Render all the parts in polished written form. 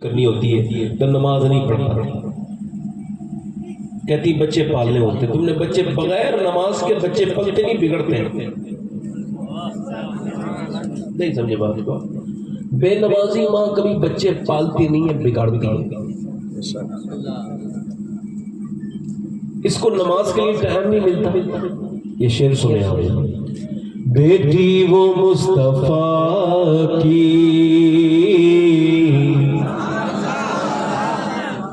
کرنی ہوتی ہے تو نماز نہیں پڑھتا، کہتی بچے پالنے ہوتے. تم نے بچے بغیر نماز کے بچے پلتے نہیں، بگڑتے ہیں. نہیں سمجھے بات کو؟ بے نمازی ماں کبھی بچے پالتی نہیں ہے، بگاڑتی ہے. اس کو نماز کے لیے ٹائم نہیں ملتا. یہ شعر سنے آپ نے، بیٹی وہ مصطفیٰ کی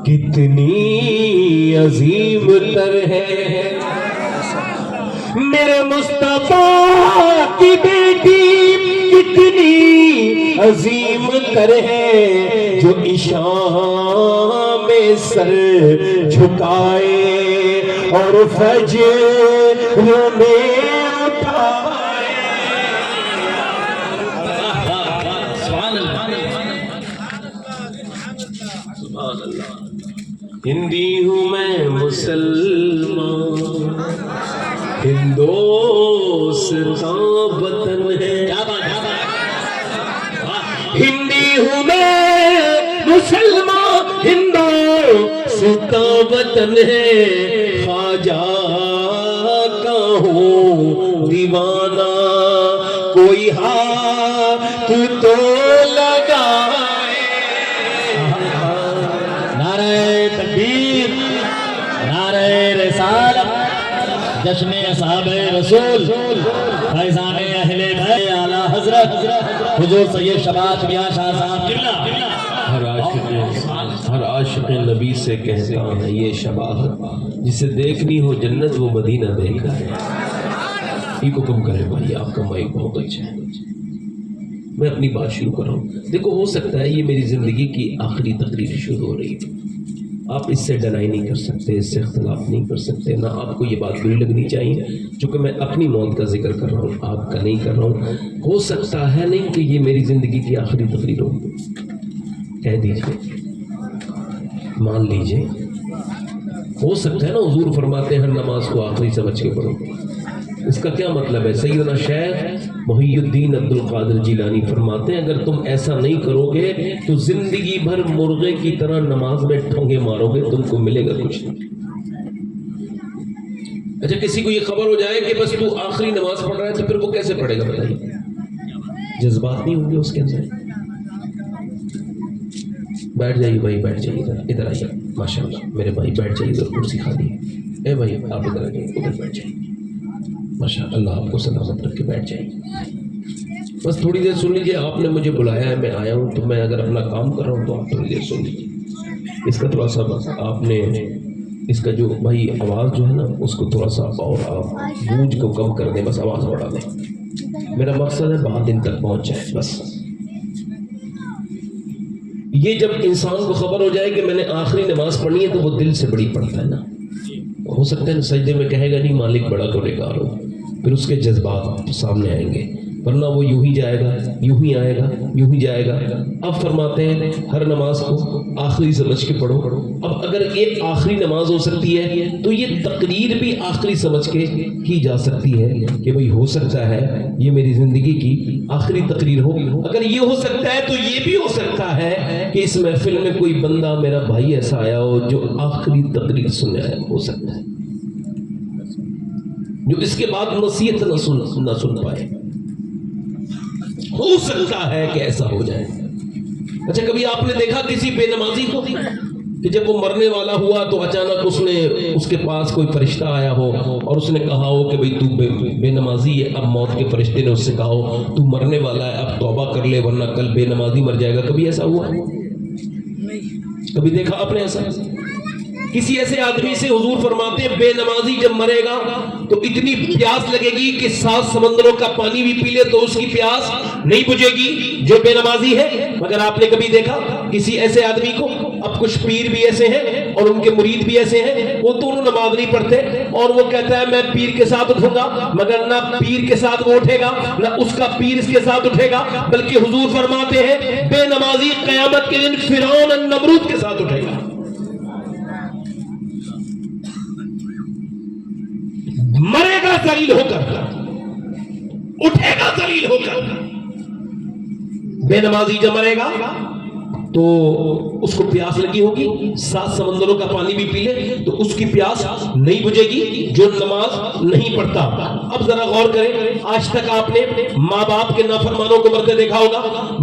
کتنی عظیم تر ہے، میرے مصطفیٰ کی بیٹی کتنی عظیم تر ہے، جو عشاء میں سر جھکائے اور فجر میں اٹھائے. سبحان اللہ. ہندی ہوں میں مسلمان، ہندوستان وطن ہے. ہندی ہوں میں مسلمان، ہندوستان وطن ہے. خواجہ کا ہوں دیوانہ، کوئی ہاتھ تو لگائے. نعرہ تکبیر، نعرہ رسالت، جشن اصحاب رسول، فیضان اہل بیت، اعلیٰ حضرت حضور سید شباب میاں شاہ صاحب قبلہ. ہر عاشق نبی سے کہتا ہے یہ شباہت، جسے دیکھنی ہو جنت وہ مدینہ دیکھا ہے. یہ کو کم کرے بھائی، آپ کا مائک بہت اچھا ہے. میں اپنی بات شروع کر رہا ہوں. دیکھو ہو سکتا ہے یہ میری زندگی کی آخری تقریر شروع ہو رہی ہے، آپ اس سے ڈنائی نہیں کر سکتے، اس سے اختلاف نہیں کر سکتے، نہ آپ کو یہ بات بری لگنی چاہیے چونکہ میں اپنی موت کا ذکر کر رہا ہوں، آپ کا نہیں کر رہا ہوں. ہو سکتا ہے نہیں کہ یہ میری زندگی کی آخری تقریر ہو، کہہ دیجئے، مان لیجئے. ہو سکتا ہے نا، حضور فرماتے ہیں ہر نماز کو آخری سمجھ کے پڑھو. اس کا کیا مطلب ہے؟ سیدنا شیخ محی الدین عبد القادر جیلانی فرماتے ہیں اگر تم ایسا نہیں کرو گے تو زندگی بھر مرغے کی طرح نماز میں ٹھونگے مارو گے، تم کو ملے گا کچھ نہیں. اچھا کسی کو یہ خبر ہو جائے کہ بس تو آخری نماز پڑھ رہا ہے تو پھر وہ کیسے پڑھے گا بتائیے؟ جذبات نہیں ہوں گے اس کے اندر. بیٹھ جائیے بھائی، بیٹھ جائیے، ادھر آئیے. ماشاء اللہ میرے بھائی بیٹھ جائیے، ادھر کرسی خالی ہے. اے بھائی آپ ادھر آئیے، ادھر بیٹھ جائیے. ماشاء اللہ آپ کو سلامت رکھ کے بیٹھ جائیے. بس تھوڑی دیر سن لیجیے، آپ نے مجھے بلایا ہے، میں آیا ہوں، تو میں اگر اپنا کام کر رہا ہوں تو آپ تھوڑی دیر سن لیجیے. اس کا تھوڑا سا بس آپ نے اس کا جو بھائی آواز جو ہے نا اس کو تھوڑا سا اور آپ گونج کو کم کر دیں، بس آواز بڑھا دیں. میرا مقصد ہے بہت دن تک پہنچ جائے. بس یہ جب انسان کو خبر ہو جائے کہ میں نے آخری نماز پڑھنی ہے تو وہ دل سے بڑی پڑھتا ہے نا. ہو سکتا ہے سجدے میں کہے گا نہیں مالک بڑا تو نگار ہو، پھر اس کے جذبات سامنے آئیں گے، ورنہ وہ یوں ہی جائے گا، یوں ہی آئے گا، یوں ہی جائے گا. اب فرماتے ہیں ہر نماز کو آخری سمجھ کے پڑھو. اب اگر ایک آخری نماز ہو سکتی ہے تو یہ تقریر بھی آخری سمجھ کے کی جا سکتی ہے کہ بھئی ہو سکتا ہے یہ میری زندگی کی آخری تقریر ہو. اگر یہ ہو سکتا ہے تو یہ بھی ہو سکتا ہے کہ اس محفل میں کوئی بندہ میرا بھائی ایسا آیا ہو جو آخری تقریر سنے آیا. ہو سکتا ہے جو اس کے بعد نصیحت نہ سن پائے. ہو سکتا ہے کہ ایسا ہو جائے. اچھا کبھی آپ نے دیکھا کسی بے نمازی کو کہ جب وہ مرنے والا ہوا تو اچانک اس کے پاس کوئی فرشتہ آیا ہو اور اس نے کہا ہو کہ بھئی تو بے نمازی ہے، اب موت کے فرشتے نے اس سے کہا ہو تو مرنے والا ہے، اب توبہ کر لے ورنہ کل بے نمازی مر جائے گا. کبھی ایسا ہوا؟ کبھی دیکھا آپ نے ایسا؟ کسی ایسے آدمی سے حضور فرماتے ہیں بے نمازی جب مرے گا تو اتنی پیاس لگے گی کہ 7 سمندروں کا پانی بھی پی لے تو اس کی پیاس نہیں بجھے گی جو بے نمازی ہے. مگر آپ نے کبھی دیکھا کسی ایسے آدمی کو؟ اب کچھ پیر بھی ایسے ہیں اور ان کے مرید بھی ایسے ہیں، وہ دونوں نماز نہیں پڑھتے اور وہ کہتا ہے میں پیر کے ساتھ اٹھوں گا، مگر نہ پیر کے ساتھ وہ اٹھے گا نہ اس کا پیر اس کے ساتھ اٹھے گا، بلکہ حضور فرماتے ہیں بے نمازی قیامت کے دن فرعون النمرود کے ساتھ اٹھے گا. مرے گا ذلیل ہو کر، اٹھے گا ذلیل ہو کر. بے نمازی جب مرے گا تو اس کو پیاس لگی ہوگی، 7 سمندروں کا پانی بھی پی لے تو اس کی پیاس نہیں بجھے گی جو نماز نہیں پڑھتا۔ اب ذرا غور کریں، آج تک آپ نے ماں باپ کے نافرمانوں کو مرتے دیکھا ہوگا،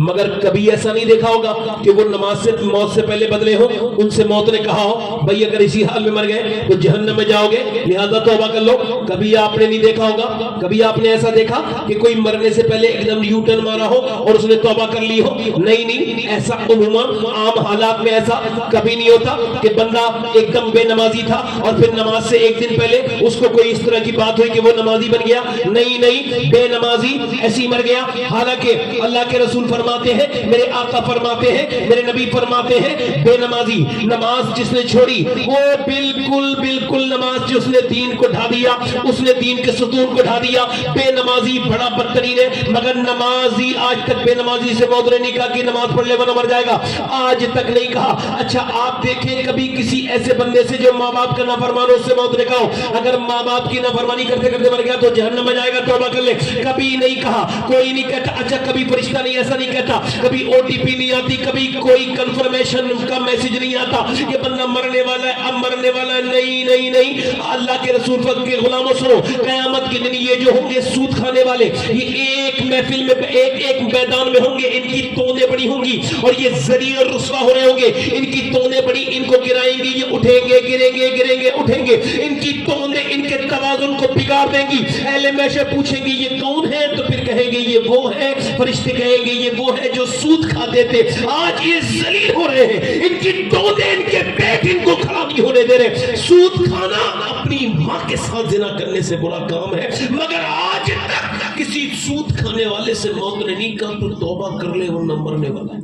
مگر کبھی ایسا نہیں دیکھا ہوگا کہ وہ نماز سے موت سے پہلے بدلے ہو، ان سے موت نے کہا ہو بھائی اگر اسی حال میں مر گئے تو جہنم میں جاؤ گے لہذا توبہ کر لو۔ کبھی آپ نے نہیں دیکھا ہوگا، کبھی آپ نے ایسا دیکھا کہ کوئی مرنے سے پہلے ایک دم یو ٹرن مارا ہو اور اس نے توبہ کر لی ہو؟ نہیں، ایسا عموماً عام حالات میں ایسا کبھی نہیں ہوتا کہ بندہ ایک دم بے نمازی تھا اور پھر نماز سے ایک دن پہلے اس کو کوئی اس طرح کی بات ہوئی کہ وہ نمازی بن گیا۔ نہیں، بے نمازی ایسی مر گیا۔ حالانکہ اللہ کے رسول فرماتے ہیں، میرے آقا فرماتے ہیں، میرے نبی فرماتے ہیں، بے نمازی نماز جس نے چھوڑی وہ بالکل نماز جس نے دین کو ڈھا دیا، اس نے دین کے ستون کو ڈھا دیا۔ بے نمازی بڑا بدترین ہے، مگر نمازی آج تک بے نمازی سے موت نے نہیں کہا کہ نماز پڑھ لے ورنہ مر جائے گا، آج تک نہیں کہا۔ اچھا آپ دیکھیں کبھی کسی ایسے بندے سے جو ماں باپ کا نافرمان ہو، اس سے موت نے کہا ہو اگر ماں باپ کی نافرمانی کرتے کرتے مر گیا تو جہنم میں جائے گا توبہ کر لے؟ کبھی نہیں کہا، کوئی نہیں کہتا۔ اچھا کبھی فرشتہ نہیں ایسا نہیں کہتا، کبھی او ٹی پی نہیں آتی، کبھی کوئی کنفرمیشن کا میسج نہیں آتا کہ بندہ مرنے والا ہے اب مرنے والا ہے؟ نہیں، اللہ کے رسول کے غلاموں سنو، قیامت کے دن یہ جو ہوں گے سود کھانے والے، یہ ایک محفل میں ایک میدان میں ہوں گے، ان کی توندیں بڑی ہوں گی اور یہ ذلیل اور رسوا ہو رہے ہوں گے، ان کی توندیں بڑی، ان کو گرائیں گی، یہ اٹھیں گے اٹھیں گے، ان کی توندیں ان کے توازن کو بگاڑ دیں گی۔ اہل محشر پوچھیں گے یہ کون ہے تو پھر کہیں گے یہ وہ ہے، فرشتے کہیں گے یہ وہ ہے جو سود کھاتے تھے، آج یہ ذلیل ہو رہے ہیں، ان کی توندیں ان کے پیٹ ان کو کھڑا نہیں ہونے دے رہے۔ سود کھانا اپنی ماں کے ساتھ زنا کرنے سے برا کام ہے، مگر آج تک کسی سود کھانے والے سے موت نے نہیں کہا تو توبہ کر لے ورنہ مرنے والا ہے۔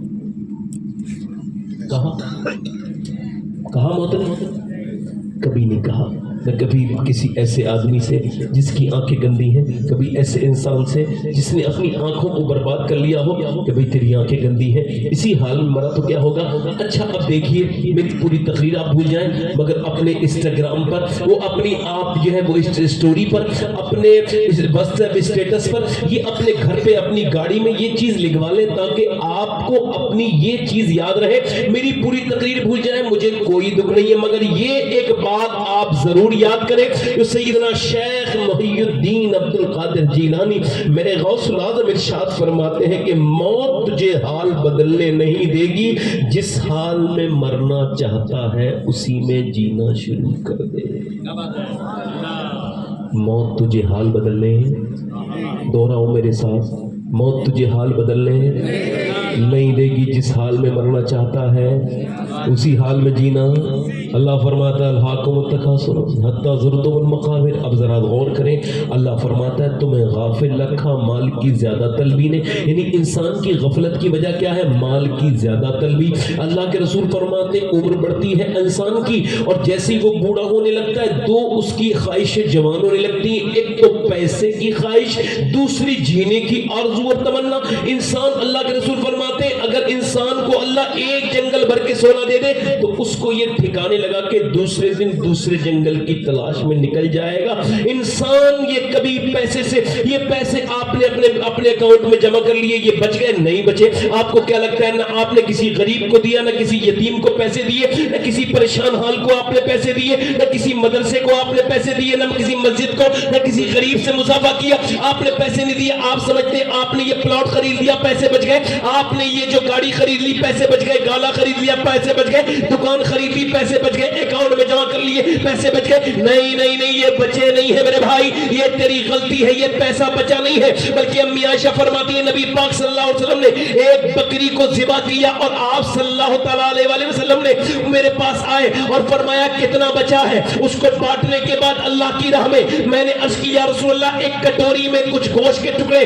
کہا موت نے؟ کبھی نہیں کہا۔ نہ کبھی کسی ایسے آدمی سے جس کی آنکھیں گندی ہیں، کبھی ایسے انسان سے جس نے اپنی آنکھوں کو برباد کر لیا ہو کہ بھئی تیری آنکھیں گندی ہیں، اسی حال میں مرا تو کیا ہوگا؟ اچھا اب دیکھیے میری پوری تقریر آپ بھول جائیں مگر اپنے انسٹاگرام پر وہ اپنی آپ جو ہے وہ اسٹوری پر، اپنے واٹس ایپ اسٹیٹس پر، یہ اپنے گھر پہ اپنی گاڑی میں یہ چیز لگوا لیں تاکہ آپ کو اپنی یہ چیز یاد رہے۔ میری پوری تقریر بھول جائیں مجھے کوئی دکھ نہیں ہے، مگر یہ ایک بات آپ ضرور یاد کریں جو سیدنا شیخ محی الدین عبد القادر جیلانی میرے غوث العظم ارشاد فرماتے ہیں کہ موت تجھے حال بدلنے نہیں دے گی، جس حال میں مرنا چاہتا ہے اسی میں جینا شروع کر دے۔ موت تجھے حال بدلنے، دوہراؤ میرے ساتھ، موت تجھے حال بدلنے نہیں دے گی، جس حال میں مرنا چاہتا ہے اسی حال میں جینا۔ اللہ فرماتا ہے الہاکم التکاثر حتی زرتم المقابر۔ اب ذرا غور کریں، اللہ فرماتا ہے تمہیں غافل رکھا مال کی زیادہ طلبی نے، یعنی انسان کی غفلت کی وجہ کیا ہے؟ مال کی زیادہ طلبی۔ اللہ کے رسول فرماتے ہیں عمر بڑھتی ہے انسان کی اور جیسے وہ بوڑھا ہونے لگتا ہے دو اس کی خواہشیں جوان ہونے لگتی ہیں، ایک تو پیسے کی خواہش، دوسری جینے کی آرزو اور تمنا۔ انسان اللہ کے رسول فرماتے ہیں اگر انسان کو اللہ ایک جنگل بھر کے سونا دے دے تو اس کو یہ ٹھکانے لگا کہ دوسرے دن دوسرے جنگل کی تلاش میں نکل جائے گا۔ انسان یہ کبھی پیسے سے، یہ پیسے آپ نے اپنے اکاؤنٹ میں جمع کر لیے، یہ بچ گئے نہیں بچے، آپ کو کیا لگتا ہے؟ نہ آپ نے کسی غریب کو دیا، نہ کسی یتیم کو پیسے دیے، نہ کسی پریشان حال کو آپ نے پیسے دیے، نہ کسی مدرسے کو آپ نے پیسے دیے، نہ کسی مسجد کو، نہ کسی غریب سے مصافحہ کیا، آپ نے پیسے نہیں دیے۔ آپ سمجھتے ہیں آپ نے یہ پلاٹ خرید لیا پیسے بچ گئے، آپ نے یہ جو گاڑی خرید لی پیسے بچ گئے، گالا خرید لیا پیسے بچ گئے، دکان خرید لی پیسے بچ گئے، اکاؤنٹ میں جمع کر لیے پیسے بچ گئے؟ نہیں، یہ بچے نہیں ہے میرے بھائی، یہ تیری غلطی ہے، یہ پیسہ بچا نہیں ہے، بلکہ امی عائشہ فرماتی ہے نبی پاک صلی اللہ علیہ وسلم نے ایک بکری کو ذبح کیا اور آپ صلی اللہ تعالیٰ علیہ وسلم نے میرے پاس آئے اور فرمایا کتنا بچا ہے؟ اس کو بانٹنے کے بعد اللہ کی راہ میں نے عرض کی یا رسول اللہ ایک کٹوری میں کچھ گوشت کے ٹکڑے